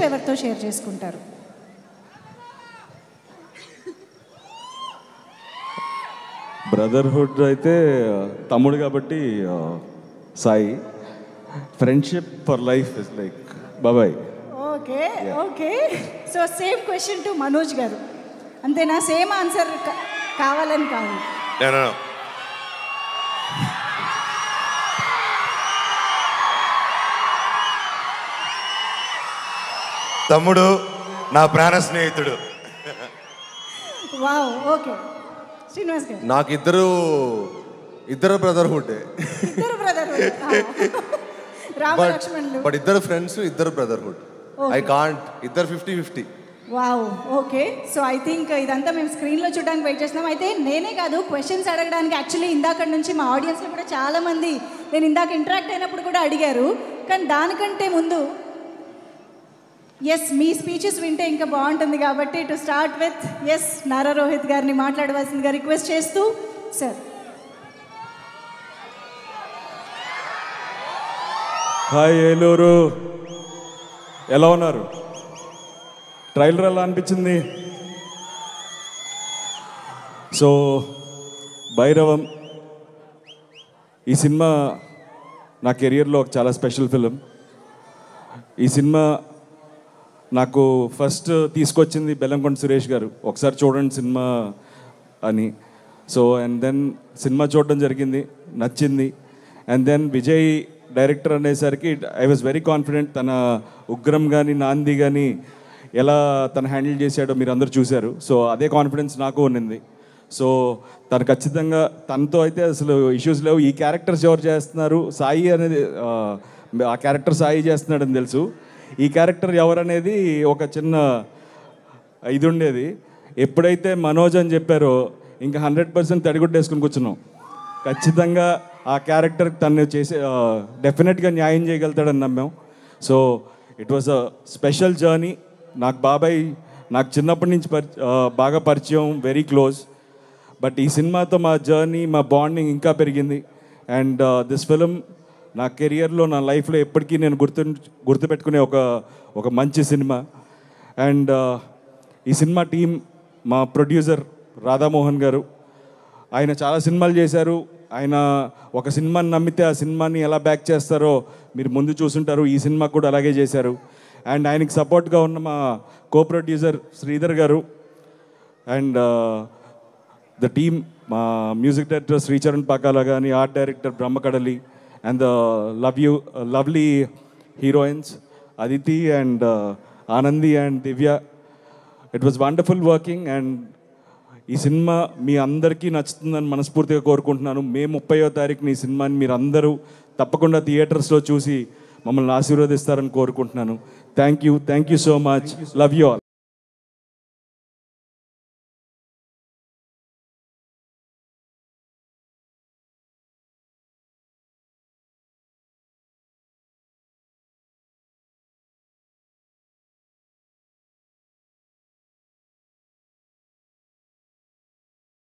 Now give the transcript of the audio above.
Friendship ఎవరితో share చేసుకుంటారు? Brotherhood అయితే తమ్ముడు కాబట్టి Sai. Friendship for life is like బాబాయ్. Okay okay. So same question to Manoj garu, అంతేనా? సేమ్ ఆన్సర్ కావాలని కావాలి. తమ్ముడు నా ప్రాణ స్నేహితుడు. వావ్. ఓకే శ్రీనివాస్ గారు. నాకు ఇద్దరు బ్రదర్హుడ్. ఇద్దరు బ్రదర్హుడ్. రామ లక్ష్మణులు. బట్ ఇద్దరు ఫ్రెండ్స్, ఇద్దరు బ్రదర్హుడ్. I can't. ఇద్దరు 50-50. Wow. Okay. So I think ఇదంతా మేము స్క్రీన్లో చూడడానికి వెయిట్ చేస్తున్నాం. అయితే నేనే కాదు క్వశ్చన్స్ అడగడానికి యాక్చువల్లీ ఇందాక నుంచి మా ఆడియన్స్లో కూడా చాలామంది నేను ఇందాక ఇంటరాక్ట్ అయినప్పుడు కూడా అడిగారు. కానీ దానికంటే ముందు ఎస్ మీ స్పీచెస్ వింటే ఇంకా బాగుంటుంది కాబట్టి టు స్టార్ట్ విత్ ఎస్ నారా రోహిత్ గారిని మాట్లాడవలసిందిగా రిక్వెస్ట్ చేస్తూ. సార్. హాయ్ ఏలూరు, ఎలా ఉన్నారు? ట్రైలర్ ఎలా అనిపించింది? సో భైరవం ఈ సినిమా నా కెరియర్లో ఒక చాలా స్పెషల్ ఫిలిం. ఈ సినిమా నాకు ఫస్ట్ తీసుకొచ్చింది బెల్లంకొండ సురేష్ గారు, ఒకసారి చూడండి సినిమా అని. సో అండ్ దెన్ సినిమా చూడడం జరిగింది, నచ్చింది. అండ్ దెన్ విజయ్ డైరెక్టర్ అనేసరికి ఐ వాజ్ వెరీ కాన్ఫిడెంట్. తన ఉగ్రం కానీ నాంది కానీ ఎలా తను హ్యాండిల్ చేశాడో మీరు అందరూ చూశారు. సో అదే కాన్ఫిడెన్స్ నాకు ఉన్నింది. సో తను ఖచ్చితంగా తనతో అయితే అసలు ఇష్యూస్ లేవు. ఈ క్యారెక్టర్స్ ఎవరు చేస్తున్నారు, సాయి అనేది ఆ క్యారెక్టర్ సాయి చేస్తున్నాడని తెలుసు. ఈ క్యారెక్టర్ ఎవరనేది ఒక చిన్న ఇది ఉండేది. ఎప్పుడైతే మనోజ్ అని చెప్పారో ఇంకా 100% తడిగుడ్డేసుకుని కూర్చున్నాం. ఖచ్చితంగా ఆ క్యారెక్టర్ తను చేసే డెఫినెట్గా న్యాయం చేయగలుగుతాడని నమ్మాం. So it was a special journey. నాకు బాబాయ్ నాకు చిన్నప్పటి నుంచి బాగా పరిచయం, వెరీ క్లోజ్. బట్ ఈ సినిమాతో మా జర్నీ, మా బాండింగ్ ఇంకా పెరిగింది. అండ్ దిస్ ఫిలిం నా కెరియర్లో, నా లైఫ్లో ఎప్పటికీ నేను గుర్తుపెట్టుకునే ఒక మంచి సినిమా. అండ్ ఈ సినిమా టీం, మా ప్రొడ్యూసర్ రాధామోహన్ గారు, ఆయన చాలా సినిమాలు చేశారు. ఆయన ఒక సినిమాని నమ్మితే ఆ సినిమాని ఎలా బ్యాక్ చేస్తారో మీరు ముందు చూసుంటారు. ఈ సినిమా కూడా అలాగే చేశారు. అండ్ ఆయనకి సపోర్ట్గా ఉన్న మా కో ప్రొడ్యూసర్ శ్రీధర్ గారు అండ్ ద టీమ్, మా మ్యూజిక్ డైరెక్టర్ శ్రీచరణ్ పాకాల కానీ, art director Brahmakadali, and the lovely heroines Aditi and Anandi and Divya. It was wonderful working and ఈ సినిమా మీ అందరికీ నచ్చుతుందని మనస్ఫూర్తిగా కోరుకుంటున్నాను. మే 30వ తారీఖున ఈ సినిమాని మీరు అందరూ తప్పకుండా థియేటర్స్లో చూసి మమ్మల్ని ఆశీర్వదిస్తారని కోరుకుంటున్నాను. Thank you so much. Love you all.